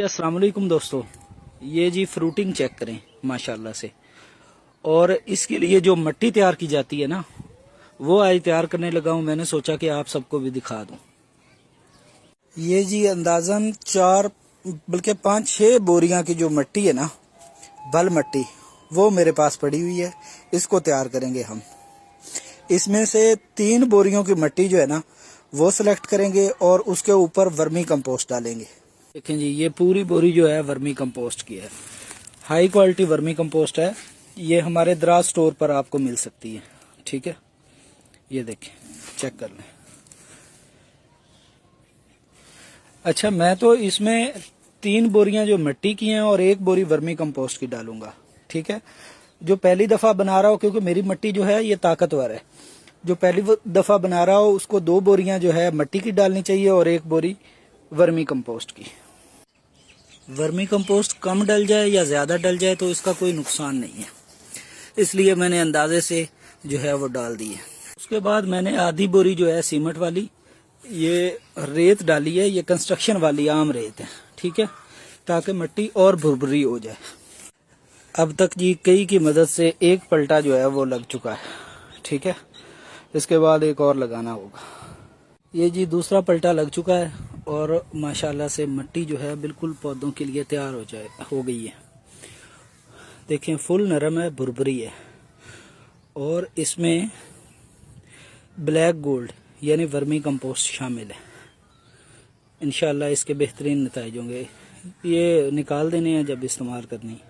अस्सलाम वालेकुम दोस्तों, ये जी फ्रूटिंग चेक करें माशाल्लाह से। और इसके लिए जो मिट्टी तैयार की जाती है ना, वो आज तैयार करने लगा हूं। मैंने सोचा कि आप सबको भी दिखा दूं। ये जी अंदाजन 4 बल्कि 5-6 बोरियां की जो मिट्टी है ना, बल मिट्टी, वो मेरे पास पड़ी हुई है। इसको तैयार करेंगे हम। इसमें से 3 बोरियों की मिट्टी जो है ना, वो सिलेक्ट करेंगे और उसके ऊपर वर्मी कंपोस्ट डालेंगे। देखें जी, ये पूरी बोरी जो है वर्मी कंपोस्ट की है। हाई क्वालिटी वर्मी कंपोस्ट है। ये हमारे दराज स्टोर पर आपको मिल सकती है। ठीक है, ये देखें, चेक कर लें। अच्छा, मैं तो इसमें 3 बोरियां जो मिट्टी की हैं और 1 बोरी वर्मी कंपोस्ट की डालूंगा। ठीक है, जो पहली दफा बना रहा हो, क्योंकि मेरी मिट्टी जो है ये ताकतवर है, जो पहली दफा बना रहा हो उसको 2 बोरियां जो है मिट्टी की डालनी चाहिए और 1 बोरी वर्मी कंपोस्ट की। वर्मी कंपोस्ट कम डल जाए या ज़्यादा डल जाए तो इसका कोई नुकसान नहीं है, इसलिए मैंने अंदाजे से जो है वो डाल दी है। उसके बाद मैंने आधी बोरी जो है सीमेंट वाली ये रेत डाली है। ये कंस्ट्रक्शन वाली आम रेत है, ठीक है, ताकि मिट्टी और भुरभुरी हो जाए। अब तक जी कई की मदद से 1 पलटा जो है वो लग चुका है। ठीक है, इसके बाद एक और लगाना होगा। ये जी दूसरा पलटा लग चुका है और माशाल्लाह से मिट्टी जो है बिल्कुल पौधों के लिए तैयार हो गई है। देखें, फुल नरम है, भुरभुरी है। और इसमें ब्लैक गोल्ड यानी वर्मी कंपोस्ट शामिल है। इंशाल्लाह इसके बेहतरीन नतीजे होंगे। ये निकाल देने हैं जब इस्तेमाल करनी।